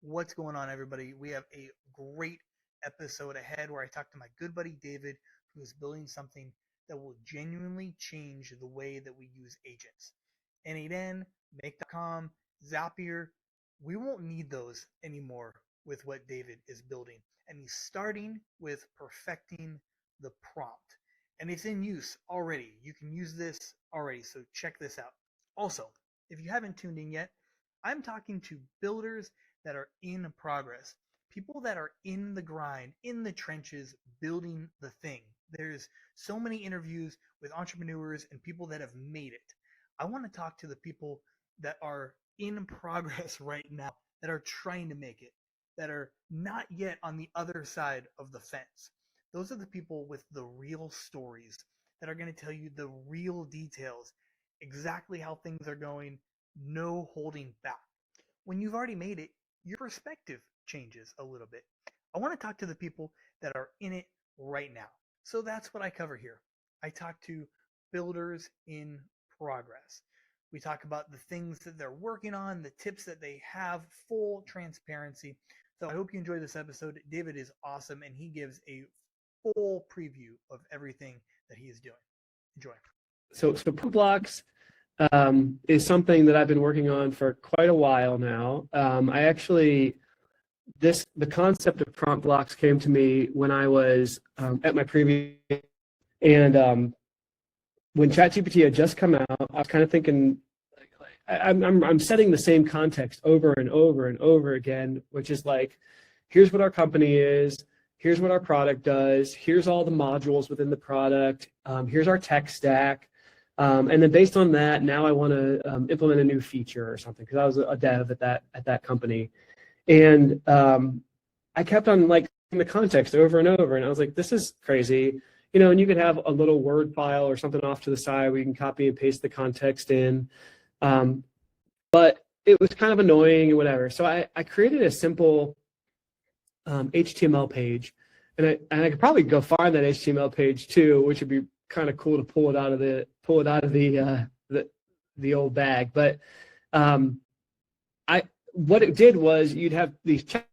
What's going on, everybody? We have a great episode ahead where I talk to my good buddy David, who is building something that will genuinely change the way that we use agents. N8N, Make.com, Zapier, we won't need those anymore with what David is building. And he's starting with perfecting the prompt. And it's in use already. You can use this already, so check this out. Also, if you haven't tuned in yet, I'm talking to builders that are in progress, people that are in the grind, in the trenches, building the thing. There's so many interviews with entrepreneurs and people that have made it. I want to talk to the people that are in progress right now, that are trying to make it, that are not yet on the other side of the fence. Those are the people with the real stories that are going to tell you the real details, exactly how things are going, no holding back. When you've already made it, your perspective changes a little bit. I want to talk to the people that are in it right now. So that's what I cover here. I talk to builders in progress. We talk about the things that they're working on, the tips that they have, full transparency. So I hope you enjoy this episode. David is awesome, and he gives a full preview of everything that he is doing. Enjoy. So prompt blocks is something that I've been working on for quite a while now. The concept of prompt blocks came to me when I was at my previous, and when ChatGPT had just come out, I was kind of thinking, I'm setting the same context over and over and over again, which is like, here's what our company is, here's what our product does, here's all the modules within the product, here's our tech stack. And then based on that, now I want to implement a new feature or something, because I was a dev at that company. And I kept on like in the context over and over, and I was like, this is crazy. And you could have a little Word file or something off to the side where you can copy and paste the context in. But it was kind of annoying and whatever. So I created a simple HTML page, and I could probably go find that HTML page too, which would be kind of cool to pull it out of the old bag. But what it did was you'd have these check,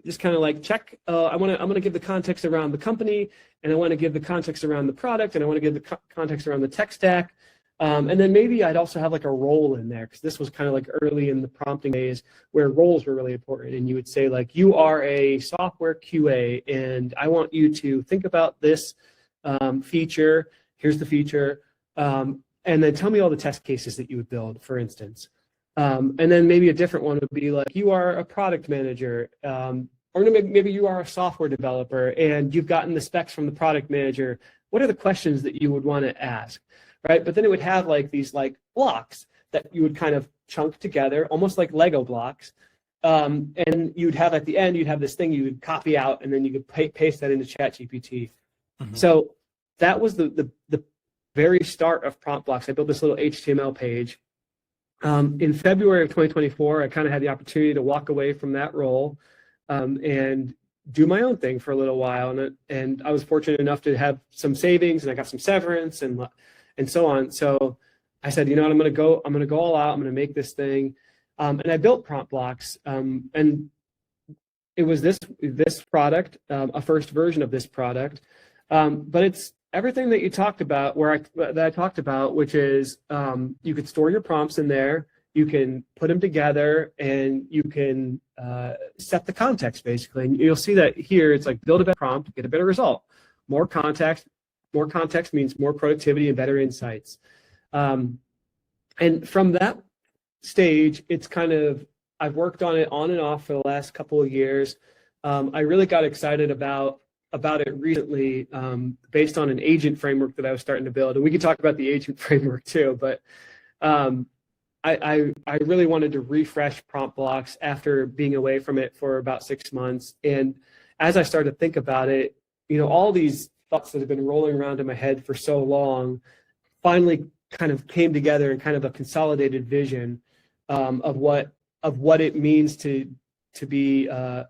just kind of like check. I'm gonna give the context around the company, and I want to give the context around the product, and I want to give the context around the tech stack. And then maybe I'd also have like a role in there, because this was kind of like early in the prompting days where roles were really important. And you would say like, you are a software QA, and I want you to think about this feature. Here's the feature, and then tell me all the test cases that you would build, for instance. And then maybe a different one would be like, you are a product manager, or maybe you are a software developer, and you've gotten the specs from the product manager. What are the questions that you would want to ask, right? But then it would have like these like blocks that you would kind of chunk together, almost like Lego blocks. And you'd have at the end, you'd have this thing you would copy out, and then you could paste that into ChatGPT. Mm-hmm. So that was the very start of prompt blocks. I built this little HTML page. In February of 2024, I kind of had the opportunity to walk away from that role and do my own thing for a little while. And I was fortunate enough to have some savings, and I got some severance and so on. So I said, you know what, I'm going to go all out. I'm going to make this thing. And I built prompt blocks. And it was this product, a first version of this product. But it's everything that you talked about, that I talked about, which is you could store your prompts in there, you can put them together, and you can set the context basically. And you'll see that here, it's like build a better prompt, get a better result. More context means more productivity and better insights. And from that stage, it's kind of, I've worked on it on and off for the last couple of years. I really got excited about it recently, based on an agent framework that I was starting to build. And we can talk about the agent framework too, but I really wanted to refresh prompt blocks after being away from it for about 6 months. And as I started to think about it, all these thoughts that have been rolling around in my head for so long finally kind of came together in kind of a consolidated vision of what it means to be able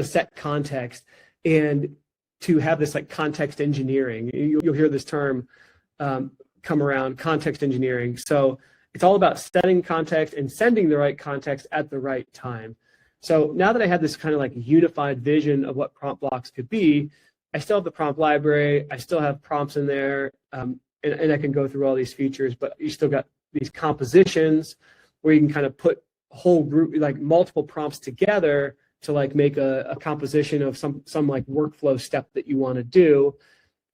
to set context and to have this like context engineering. You'll hear this term come around, context engineering. So It's all about setting context and sending the right context at the right time. So now that I had this kind of like unified vision of what prompt blocks could be, I still have the prompt library. I still have prompts in there, and I can go through all these features, but you still got these compositions where you can kind of put a whole group, like multiple prompts together to like make a composition of some like workflow step that you want to do.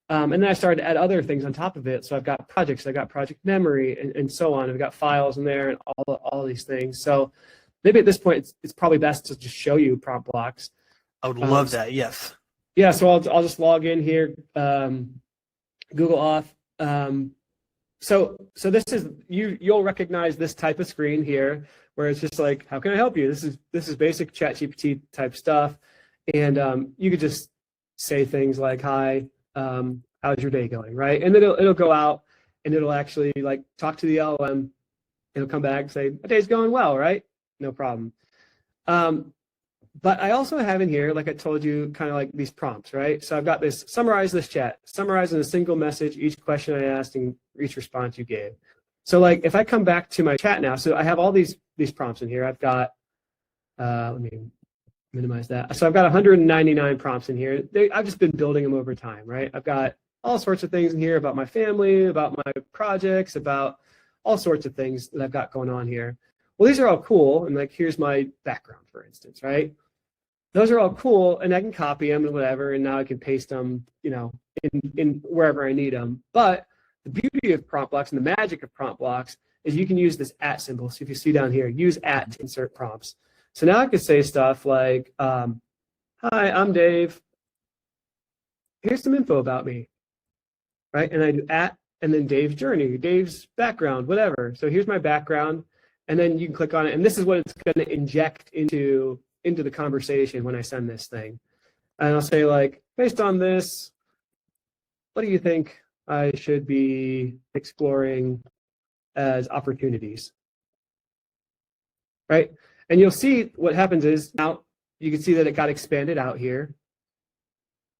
And then I started to add other things on top of it. So I've got projects, I got project memory, and so on. I've got files in there and all these things. So maybe at this point, it's probably best to just show you prompt blocks. I would love that. Yes. Yeah. So I'll just log in here, Google Auth. So this is you'll recognize this type of screen here where it's just like, how can I help you? This is basic ChatGPT type stuff, and you could just say things like, hi. How's your day going, right? And then it'll go out and it'll actually like talk to the LLM. It'll come back and say, my day's going well, right? No problem. But I also have in here, like I told you, kind of like these prompts, right? So I've got this, summarize this chat, summarize in a single message each question I asked and each response you gave. So like if I come back to my chat now, so I have all these prompts in here. I've got, let me minimize that. So I've got 199 prompts in here. I've just been building them over time, right? I've got all sorts of things in here about my family, about my projects, about all sorts of things that I've got going on here. Well, these are all cool. And like, here's my background, for instance, right? Those are all cool, and I can copy them and whatever, and now I can paste them, in wherever I need them. But the beauty of prompt blocks and the magic of prompt blocks is you can use this @ symbol. So if you see down here, use @ to insert prompts. So now I could say stuff like, hi, I'm Dave. Here's some info about me, right? And I do @ and then Dave's journey, Dave's background, whatever. So here's my background, and then you can click on it, and this is what it's going to inject into the conversation when I send this thing. And I'll say like, based on this, what do you think I should be exploring as opportunities, right? And you'll see what happens is now you can see that it got expanded out here,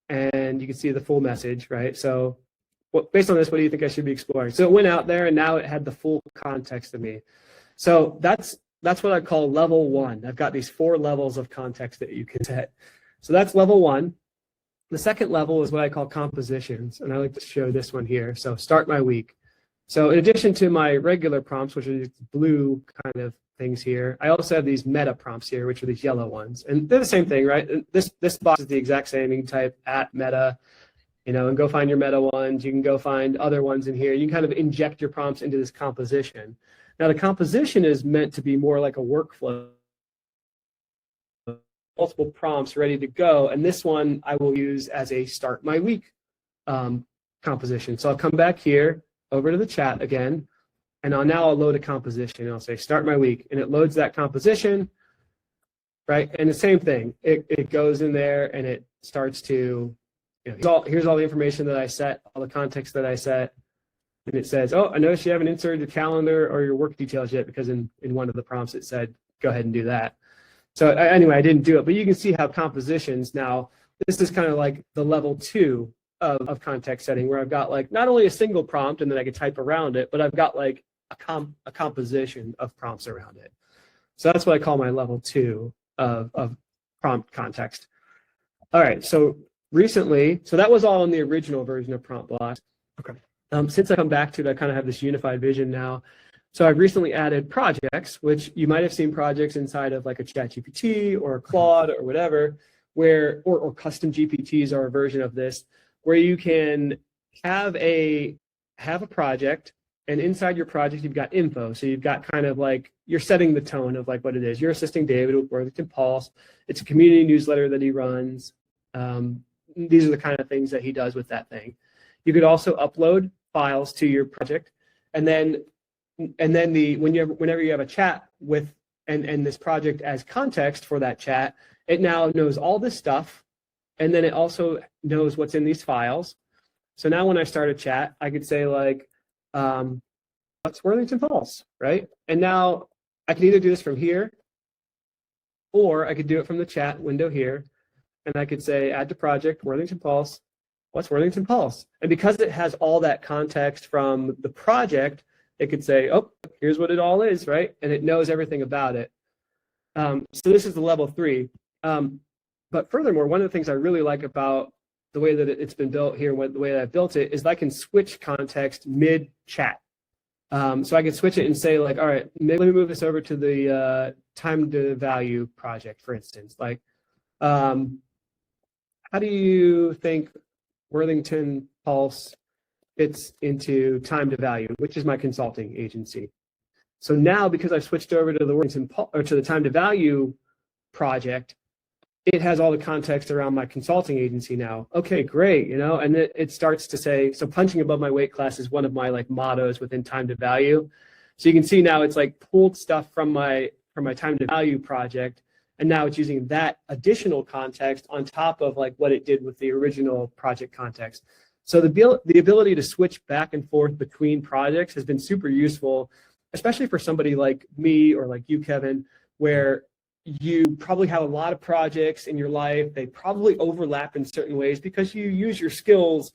and you can see the full message, right? So based on this, what do you think I should be exploring? So it went out there, and now it had the full context of me. So that's what I call level 1. I've got these 4 levels of context that you can set. So that's level 1. The second level is what I call compositions, and I like to show this one here. So start my week. So in addition to my regular prompts, which are these blue kind of things here, I also have these meta prompts here, which are these yellow ones. And they're the same thing, right? This box is the exact same. You can type @meta, and go find your meta ones. You can go find other ones in here. You can kind of inject your prompts into this composition. Now, the composition is meant to be more like a workflow, multiple prompts ready to go. And this one I will use as a start my week composition. So I'll come back here over to the chat again, and now I'll load a composition. And I'll say start my week, and it loads that composition, right? And the same thing, it goes in there and it starts to, here's all the information that I set, all the context that I set. And it says, oh, I noticed you haven't inserted your calendar or your work details yet, because in one of the prompts it said, go ahead and do that. So anyway, I didn't do it, but you can see how compositions now, this is kind of like the level 2 of context setting, where I've got like not only a single prompt and then I can type around it, but I've got like a composition of prompts around it. So that's what I call my level 2 of prompt context. All right, so recently, so that was all in the original version of prompt blocks. Okay. Since I come back to it, I kind of have this unified vision now. So I've recently added projects, which you might have seen projects inside of like a ChatGPT or a Claude or whatever, where or custom GPTs are a version of this, where you can have a project, and inside your project you've got info. So you've got kind of like, you're setting the tone of like what it is. You're assisting David with Worthington Pulse. It's a community newsletter that he runs. These are the kind of things that he does with that thing. You could also upload files to your project, and then whenever you have a chat with and this project as context for that chat, it now knows all this stuff, and then it also knows what's in these files. So now when I start a chat, I could say like, what's Worthington Pulse, right? And now I can either do this from here, or I could do it from the chat window here, and I could say add to project Worthington Pulse. What's Worthington Pulse? And because it has all that context from the project, it could say, oh, here's what it all is, right? And it knows everything about it. So this is the level 3. But furthermore, one of the things I really like about the way that it's been built here, the way that I've built it, is that I can switch context mid-chat. So I can switch it and say, like, all right, maybe let me move this over to the time to value project, for instance. Like, how do you think Worthington Pulse fits into time to value, which is my consulting agency? So now, because I've switched over to the Worthington or to the time to value project, it has all the context around my consulting agency now. Okay, great, you know, and it starts to say, so punching above my weight class is one of my like mottos within time to value. So you can see now it's like pulled stuff from my time to value project, and now it's using that additional context on top of like what it did with the original project context. So the ability to switch back and forth between projects has been super useful, especially for somebody like me or like you, Kevin, where you probably have a lot of projects in your life. They probably overlap in certain ways because you use your skills,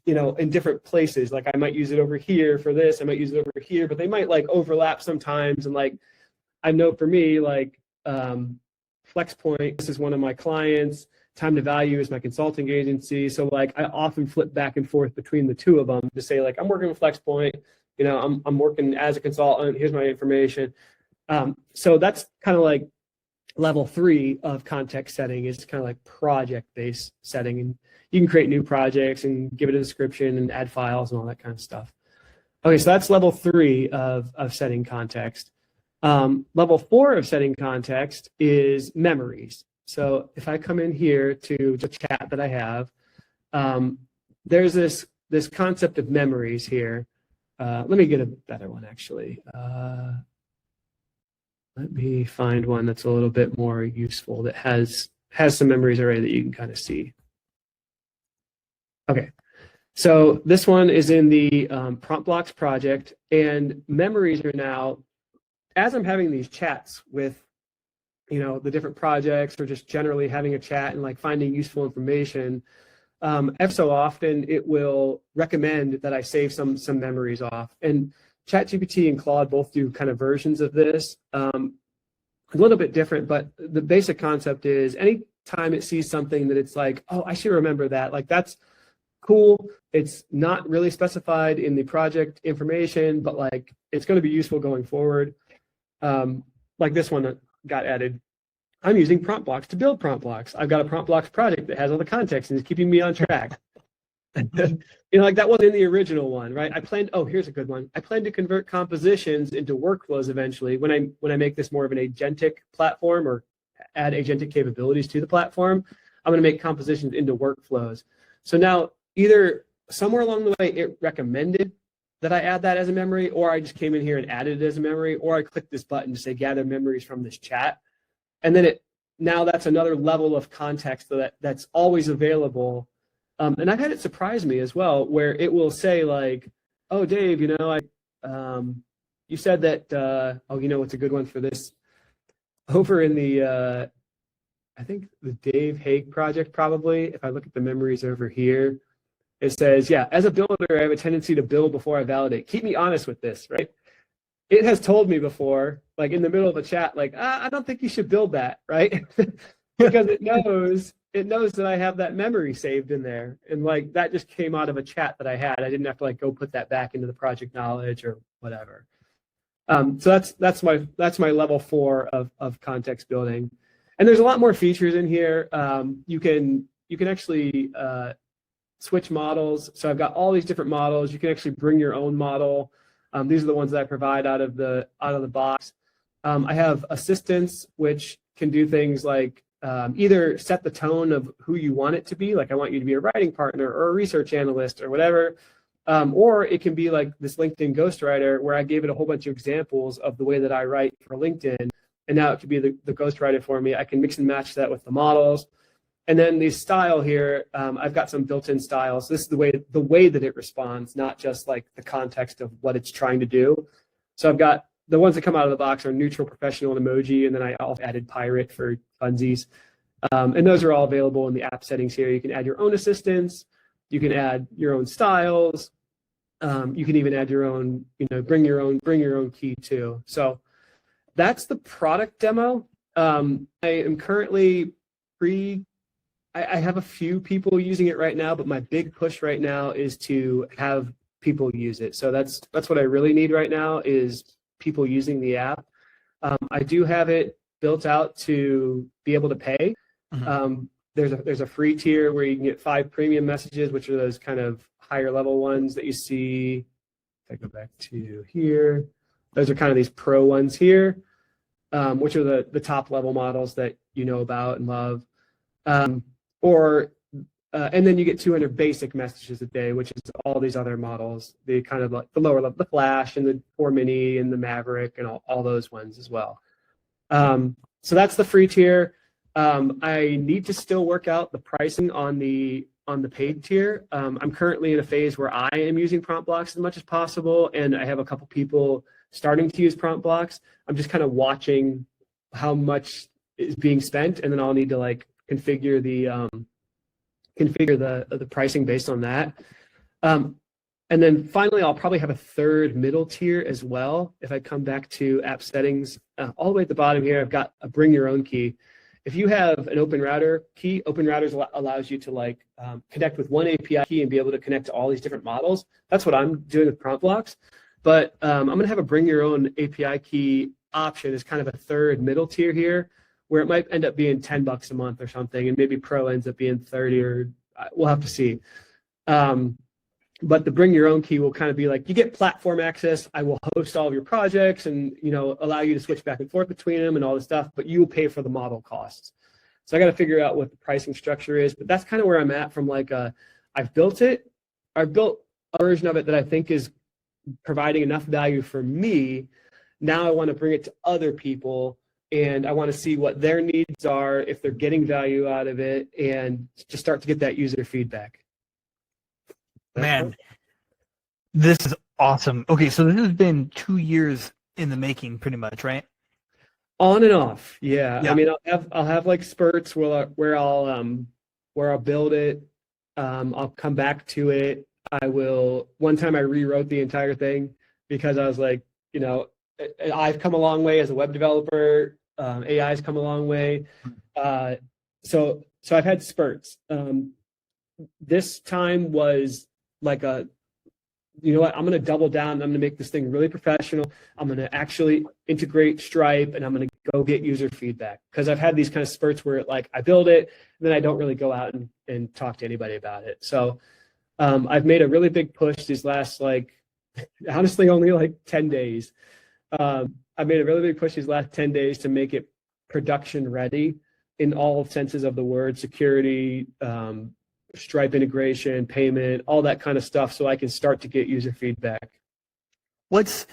you know, in different places. Like I might use it over here for this, I might use it over here, but they might like overlap sometimes. And like, I know for me, like FlexPoint, this is one of my clients. Time to Value is my consulting agency. So like I often flip back and forth between the two of them to say like, I'm working with FlexPoint, you know, I'm working as a consultant, here's my information. So that's kind of like level 3 of context setting, is kind of like project-based setting. And you can create new projects and give it a description and add files and all that kind of stuff. Okay, so that's level 3 of setting context. Level 4 of setting context is memories. So if I come in here to the chat that I have, there's this concept of memories here. Let me get a better one, actually. Let me find one that's a little bit more useful, that has some memories already that you can kind of see. Okay, so this one is in the prompt blocks project, and memories are now, as I'm having these chats with, you know, the different projects, or just generally having a chat and like finding useful information, every so often it will recommend that I save some memories off. And ChatGPT and Claude both do kind of versions of this, a little bit different, but the basic concept is anytime it sees something that it's like, oh, I should remember that, like that's cool. It's not really specified in the project information, but like it's going to be useful going forward. Like this one that got added. I'm using prompt blocks to build prompt blocks. I've got a prompt blocks project that has all the context and is keeping me on track. You know, like that wasn't in the original one, right? Oh, here's a good one. I plan to convert compositions into workflows eventually when I make this more of an agentic platform, or add agentic capabilities to the platform. I'm going to make compositions into workflows. So now either somewhere along the way it recommended that I add that as a memory, or I just came in here and added it as a memory, or I clicked this button to say gather memories from this chat. And then now that's another level of context that's always available. And I've had it surprise me as well, where it will say like, oh, Dave, you know, you said that, oh, you know what's a good one for this? Over in the, I think the Dave Hague project, probably, if I look at the memories over here, it says, yeah, as a builder, I have a tendency to build before I validate. Keep me honest with this, right? It has told me before, like in the middle of a chat, like, I don't think you should build that, right? Because it knows that I have that memory saved in there. And like that just came out of a chat that I had. I didn't have to like go put that back into the project knowledge or whatever. So that's my level 4 of context building. And there's a lot more features in here. You can actually switch models. So I've got all these different models. You can actually bring your own model. These are the ones that I provide out of the box. I have assistants, which can do things like either set the tone of who you want it to be, like I want you to be a writing partner or a research analyst or whatever, or it can be like this LinkedIn ghostwriter, where I gave it a whole bunch of examples of the way that I write for LinkedIn, and now it could be the ghostwriter for me. I can mix and match that with the models. And then the style here, I've got some built-in styles. This is the way that it responds, not just like the context of what it's trying to do. So I've got the ones that come out of the box are neutral, professional, and emoji, and then I also added pirate for funsies. And those are all available in the app settings here. You can add your own assistants. You can add your own styles. You can even add your own, bring your own key too. So that's the product demo. I am currently I have a few people using it right now, but my big push right now is to have people use it. So that's what I really need right now is people using the app. I do have it built out to be able to pay. There's a free tier where you can get 5 premium messages, which are those kind of higher level ones that you see. If I go back to here, those are kind of these pro ones here, which are the top level models that you know about and love. And then you get 200 basic messages a day, which is all these other models, the kind of like the lower level, the Flash and the 4 Mini and the Maverick and all those ones as well. So that's the free tier. I need to still work out the pricing on the paid tier. I'm currently in a phase where I am using prompt blocks as much as possible, and I have a couple people starting to use prompt blocks. I'm just kind of watching how much is being spent, and then I'll need to like configure the pricing based on that. And then finally, I'll probably have a third middle tier as well. If I come back to app settings, all the way at the bottom here, I've got a bring your own key. If you have an Open Router key, Open Routers allows you to like connect with one API key and be able to connect to all these different models. That's what I'm doing with prompt blocks. But I'm going to have a bring your own API key option as kind of a third middle tier here, where it might end up being $10 a month or something, and maybe Pro ends up being 30, or we'll have to see. But the bring your own key will kind of be like, you get platform access. I will host all of your projects and allow you to switch back and forth between them and all this stuff, but you will pay for the model costs. So I got to figure out what the pricing structure is, but that's kind of where I'm at from like I've built a version of it that I think is providing enough value for me. Now I want to bring it to other people, and I want to see what their needs are, if they're getting value out of it, and just start to get that user feedback. Man, this is awesome. Okay, so this has been 2 years in the making, pretty much, right? On and off, yeah. I mean, I'll have like spurts where I'll build it. I'll come back to it. I will. One time I rewrote the entire thing because I was like, I've come a long way as a web developer. AI's come a long way. So I've had spurts. This time was like I'm going to double down. I'm going to make this thing really professional. I'm going to actually integrate Stripe, and I'm going to go get user feedback, because I've had these kind of spurts where like I build it and then I don't really go out and talk to anybody about it. So I've made a really big push these last honestly only like 10 days. I've made a really big push these last 10 days to make it production ready in all senses of the word: security, Stripe integration, payment, all that kind of stuff, so I can start to get user feedback. What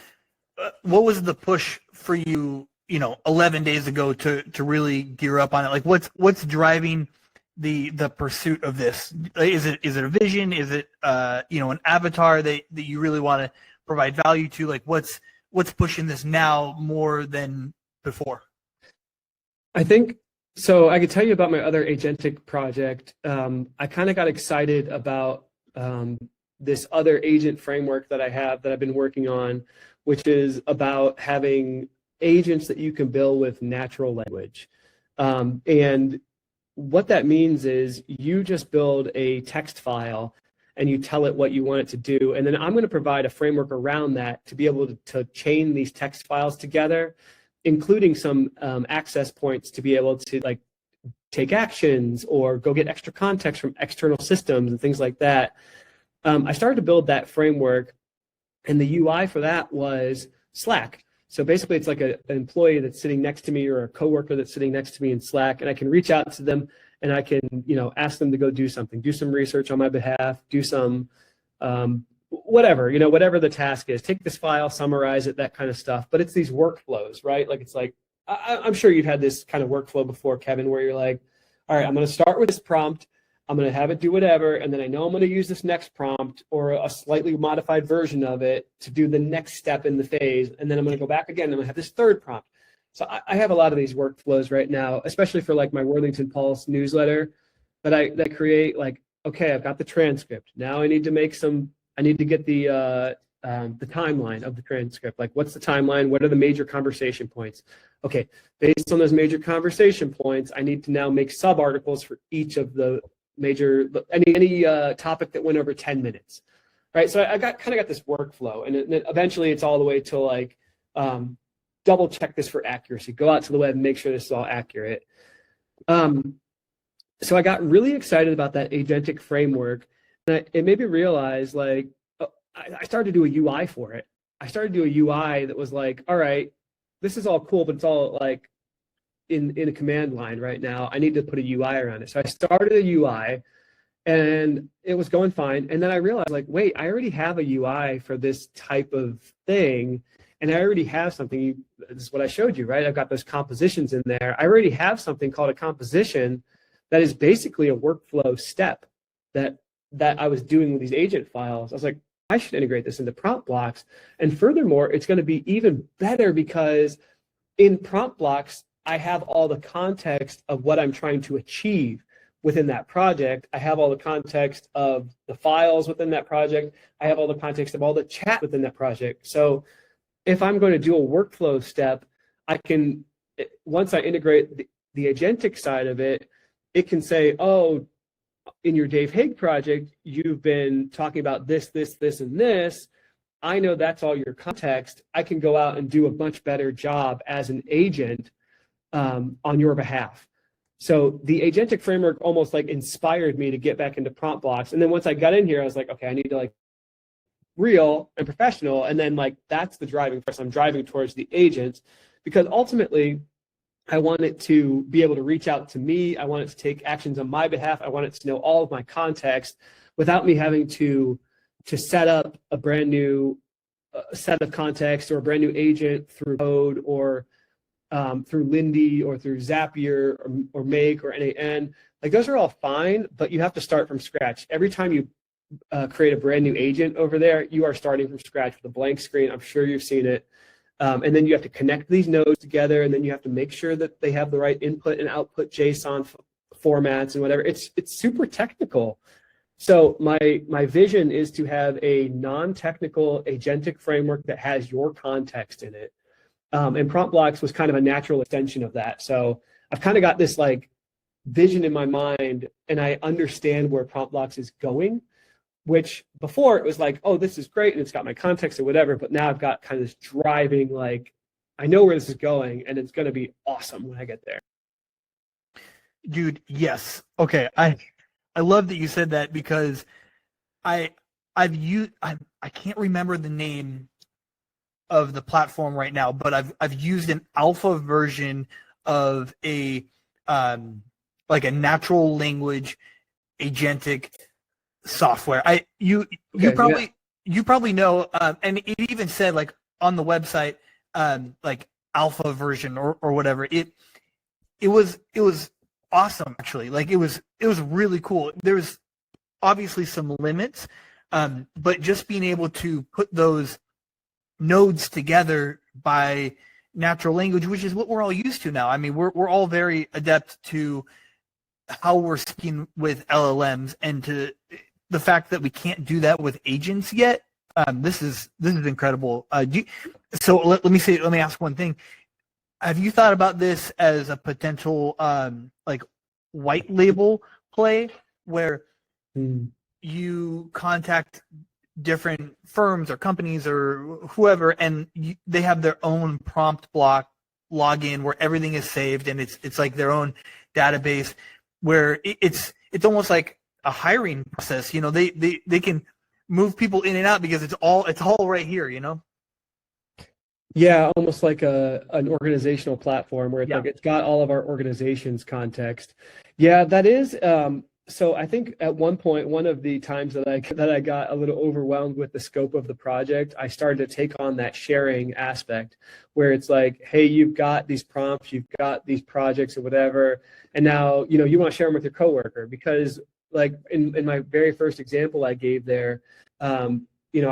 was the push for you, 11 days ago to really gear up on it? Like what's driving the pursuit of this? Is it a vision? Is it an avatar that you really want to provide value to? Like what's pushing this now more than before? I think so. I could tell you about my other agentic project. I kind of got excited about this other agent framework that I have that I've been working on, which is about having agents that you can build with natural language. And what that means is you just build a text file and you tell it what you want it to do. And then I'm going to provide a framework around that to be able to chain these text files together, including some access points to be able to like take actions or go get extra context from external systems and things like that. I started to build that framework, and the UI for that was Slack. So basically it's like an employee that's sitting next to me or a coworker that's sitting next to me in Slack, and I can reach out to them and I can, ask them to go do something, do some research on my behalf, do some whatever the task is, take this file, summarize it, that kind of stuff. But it's these workflows, right? Like it's like, I'm sure you've had this kind of workflow before, Kevin, where you're like, all right, I'm going to start with this prompt. I'm going to have it do whatever. And then I know I'm going to use this next prompt or a slightly modified version of it to do the next step in the phase. And then I'm going to go back again. And I'm going to have this third prompt. So I have a lot of these workflows right now, especially for like my Worthington Pulse newsletter that I create. Like, okay, I've got the transcript. Now I need to make some I need to get the timeline of the transcript. Like, what's the timeline? What are the major conversation points? Okay, based on those major conversation points, I need to now make sub-articles for each of the major, any topic that went over 10 minutes, right? So I kind of got this workflow, and eventually it's all the way to like, double check this for accuracy. Go out to the web and make sure this is all accurate. So I got really excited about that agentic framework, and it made me realize, like, I started to do a UI for it. I started to do a UI that was like, all right, this is all cool, but it's all like in a command line right now. I need to put a UI around it. So I started a UI, and it was going fine. And then I realized, like, wait, I already have a UI for this type of thing. And I already have something. This is what I showed you, right? I've got those compositions in there. I already have something called a composition that is basically a workflow step that I was doing with these agent files. I was like, I should integrate this into prompt blocks. And furthermore, it's going to be even better because in prompt blocks, I have all the context of what I'm trying to achieve within that project. I have all the context of the files within that project. I have all the context of all the chat within that project. So if I'm going to do a workflow step, I can, once I integrate the agentic side of it, it can say, oh, in your Dave Hague project, you've been talking about this, this, this, and this. I know that's all your context. I can go out and do a much better job as an agent on your behalf. So the agentic framework almost like inspired me to get back into prompt blocks. And then once I got in here, I was like, okay, I need to like real and professional. And then like, that's the driving force. I'm driving towards the agents because ultimately I want it to be able to reach out to me. I want it to take actions on my behalf. I want it to know all of my context without me having to set up a brand new set of context or a brand new agent through code or through Lindy or through Zapier or Make or NAN. Like those are all fine, but you have to start from scratch. Every time you create a brand new agent over there, you are starting from scratch with a blank screen. I'm sure you've seen it. And then you have to connect these nodes together, and then you have to make sure that they have the right input and output JSON formats and whatever. It's super technical. So my vision is to have a non-technical agentic framework that has your context in it. And prompt blocks was kind of a natural extension of that. So I've kind of got this like vision in my mind, and I understand where prompt blocks is going, which before it was like, oh, this is great, and it's got my context or whatever, but now I've got kind of this driving, like, I know where this is going, and it's going to be awesome when I get there. Dude, yes. Okay, I love that you said that because I can't remember the name of the platform right now, but I've used an alpha version of a like a natural language agentic software. You probably know, and it even said like on the website like alpha version or whatever. It was awesome actually. Like it was really cool. There's obviously some limits, but just being able to put those nodes together by natural language, which is what we're all used to now. I mean, we're all very adept to how we're speaking with LLMs, and to the fact that we can't do that with agents yet. This is incredible. So let me ask one thing. Have you thought about this as a potential like white label play where you contact different firms or companies or whoever, and they have their own prompt block login where everything is saved, and it's like their own database where it's almost like a hiring process. You know, they can move people in and out because it's all right here, you know? Yeah, almost like an organizational platform where it's like it's got all of our organization's context. Yeah, that is. So I think at one point, one of the times that I got a little overwhelmed with the scope of the project, I started to take on that sharing aspect where it's like, hey, you've got these prompts, you've got these projects or whatever, and now you want to share them with your coworker. Because like in my very first example I gave there, I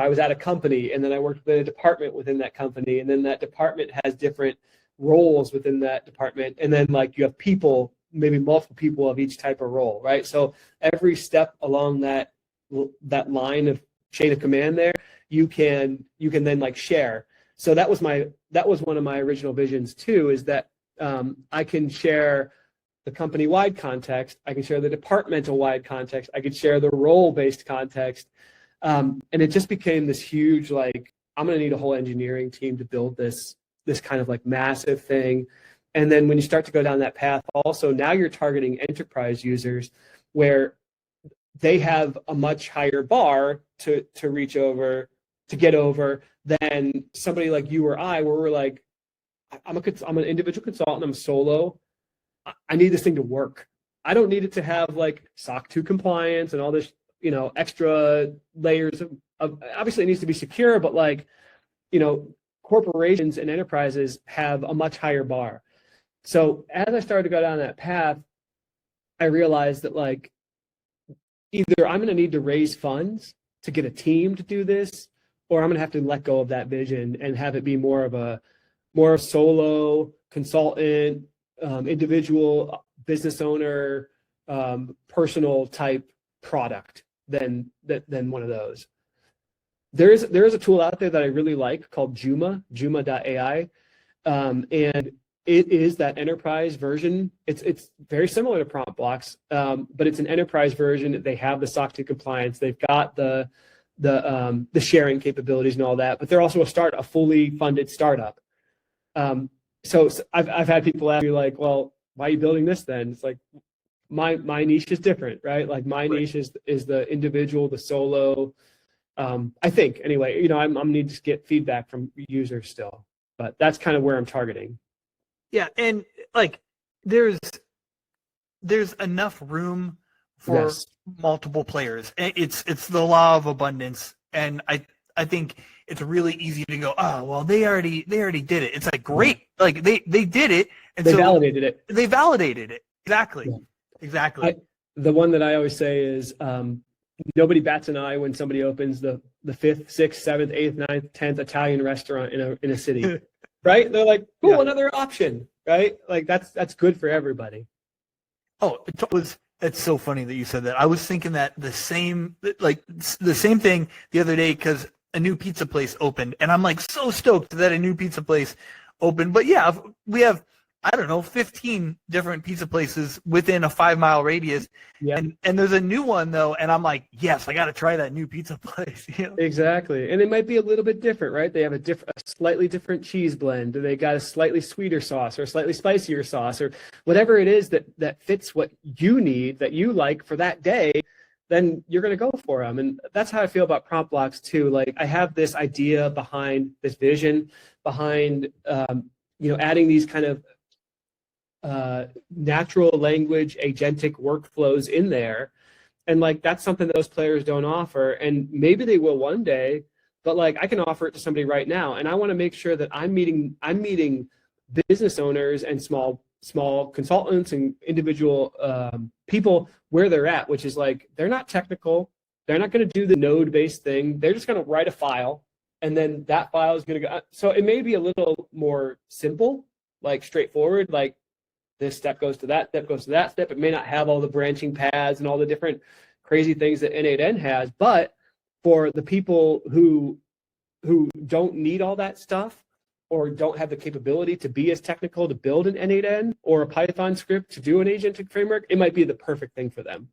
was at a company, and then I worked within a department within that company, and then that department has different roles within that department, and then like you have people, maybe multiple people of each type of role, right? So every step along that line of chain of command there, you can then like share. So that was one of my original visions too, is that I can share the company-wide context, I can share the departmental-wide context, I could share the role-based context, and it just became this huge, like, I'm going to need a whole engineering team to build this kind of like massive thing. And then when you start to go down that path, also now you're targeting enterprise users where they have a much higher bar to reach over, to get over, than somebody like you or I, where we're like, I'm an individual consultant, I'm solo, I need this thing to work. I don't need it to have like SOC 2 compliance and all this, extra layers of obviously it needs to be secure, but like, corporations and enterprises have a much higher bar. So as I started to go down that path, I realized that like either I'm going to need to raise funds to get a team to do this, or I'm going to have to let go of that vision and have it be more of a solo consultant, individual business owner, personal type product than one of those. There is a tool out there that I really like called Joomla.ai, and it is that enterprise version. It's very similar to Prompt Blocks, but it's an enterprise version. They have the SOC 2 compliance. They've got the sharing capabilities and all that, but they're also a fully funded startup. So I've had people ask me like, well, why are you building this then? It's like my niche is different, right? Like my niche is the individual, the solo. I think anyway, I'm gonna need to get feedback from users still, but that's kind of where I'm targeting. Yeah, and like there's enough room for multiple players. It's the law of abundance, and I think it's really easy to go, oh well, they already did it. It's like great, like they did it, and they validated it. They validated it exactly. The one that I always say is nobody bats an eye when somebody opens the 5th, 6th, 7th, 8th, 9th, 10th Italian restaurant in a city, right? They're like, cool, another option, right? Like that's good for everybody. Oh, it's so funny that you said that. I was thinking that the same thing the other day because a new pizza place opened, and I'm like so stoked that a new pizza place opened. But yeah, we have, I don't know, 15 different pizza places within a 5-mile radius. Yeah. And there's a new one though, and I'm like, yes, I got to try that new pizza place. Exactly. And it might be a little bit different, right? They have a slightly different cheese blend, or they got a slightly sweeter sauce or a slightly spicier sauce, or whatever it is that fits what you need, that you like for that day, then you're going to go for them. And that's how I feel about Prompt Blocks too. Like I have this idea behind this vision, behind adding these kind of natural language agentic workflows in there, and like that's something that those players don't offer, and maybe they will one day, but like I can offer it to somebody right now, and I want to make sure that I'm meeting business owners and small consultants and individual people where they're at, which is like they're not technical, they're not going to do the node based thing, they're just going to write a file, and then that file is going to go. So it may be a little more simple, like straightforward, like this step goes to that step goes to that step. It may not have all the branching paths and all the different crazy things that N8N has, but for the people who don't need all that stuff or don't have the capability to be as technical to build an N8N or a Python script to do an agentic framework, it might be the perfect thing for them.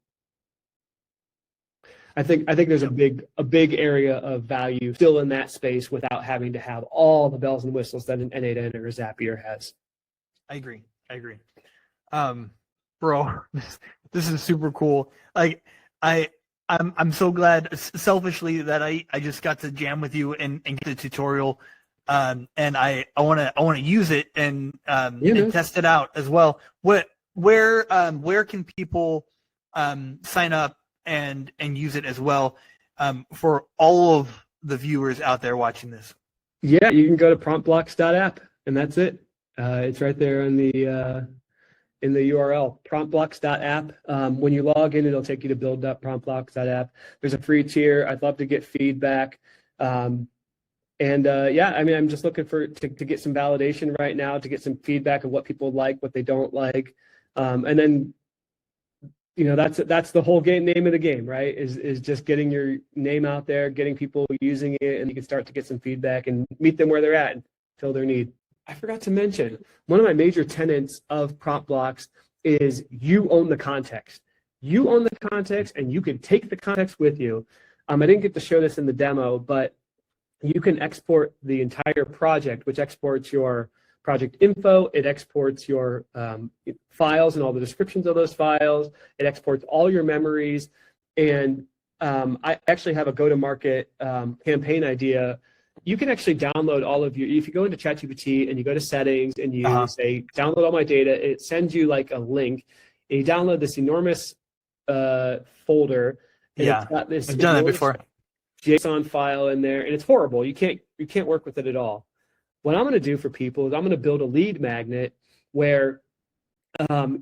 I think there's a big area of value still in that space without having to have all the bells and whistles that an N8N or a Zapier has. I agree. Bro, this is super cool. Like I'm so glad selfishly that I just got to jam with you and get the tutorial. And I want to use it and test it out as well. Where can people sign up and use it as well for all of the viewers out there watching this? Yeah, you can go to promptblocks.app and that's it. It's right there in the URL, promptblocks.app. When you log in, it'll take you to build.promptblocks.app. There's a free tier. I'd love to get feedback. I'm just looking to get some validation right now, to get some feedback of what people like, what they don't like. And then that's the whole name of the game, right? Is just getting your name out there, getting people using it, and you can start to get some feedback and meet them where they're at and fill their need. I forgot to mention, one of my major tenets of prompt blocks is you own the context. You own the context, and you can take the context with you. I didn't get to show this in the demo, but you can export the entire project, which exports your project info. It exports your files and all the descriptions of those files. It exports all your memories. And I actually have a go-to-market campaign idea. You can actually download all of your, if you go into ChatGPT and you go to settings and you say, download all my data, it sends you like a link. And you download this enormous folder. And it's got this I've done that before. JSON file in there, and it's horrible. You can't work with it at all. What I'm going to do for people is I'm going to build a lead magnet where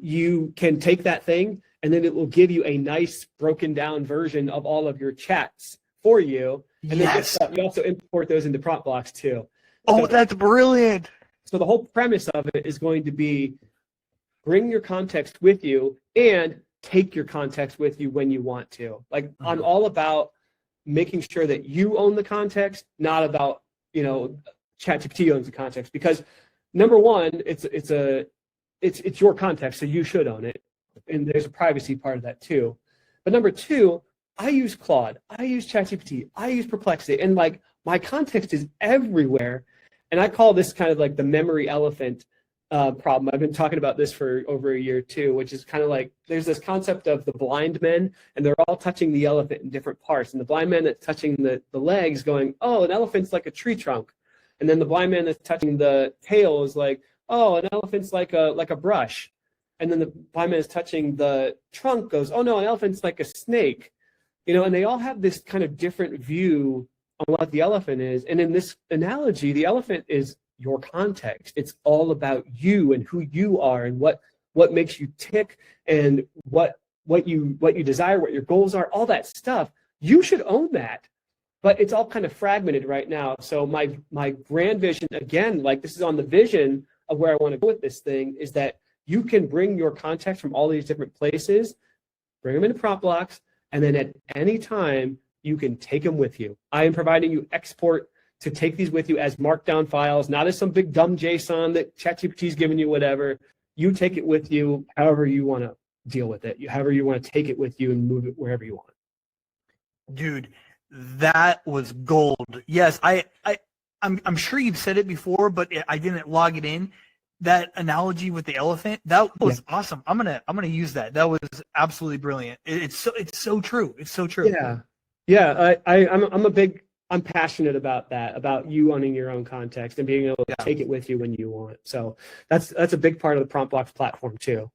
you can take that thing, and then it will give you a nice broken down version of all of your chats for you. And then you also import those into prompt blocks too. Oh, that's brilliant. So the whole premise of it is going to be bring your context with you and take your context with you when you want to. Like I'm all about making sure that you own the context, not about, ChatGPT owns the context, because number one, it's your context, so you should own it. And there's a privacy part of that too. But number two, I use Claude, I use ChatGPT, I use Perplexity, and like my context is everywhere. And I call this kind of like the memory elephant problem. I've been talking about this for over a year too, which is kind of like there's this concept of the blind men, and they're all touching the elephant in different parts. And the blind man that's touching the legs going, oh, an elephant's like a tree trunk. And then the blind man that's touching the tail is like, oh, an elephant's like a brush. And then the blind man that's touching the trunk goes, oh no, an elephant's like a snake. And they all have this kind of different view on what the elephant is. And in this analogy, the elephant is your context. It's all about you and who you are and what makes you tick and what you desire, what your goals are, all that stuff. You should own that. But it's all kind of fragmented right now. So my grand vision, again, like this is on the vision of where I want to go with this thing, is that you can bring your context from all these different places, bring them into prompt blocks, and then at any time you can take them with you. I am providing you export to take these with you as markdown files, not as some big dumb JSON that ChatGPT is giving you, whatever. You take it with you however you want to deal with it, however you want to take it with you and move it wherever you want. Dude, that was gold. Yes, I'm sure you've said it before, but I didn't log it in. That analogy with the elephant, that was awesome. I'm gonna use that. That was absolutely brilliant. It's so true. It's so true. Yeah. I'm passionate about that, about you owning your own context and being able to take it with you when you want. So that's a big part of the prompt blocks platform too.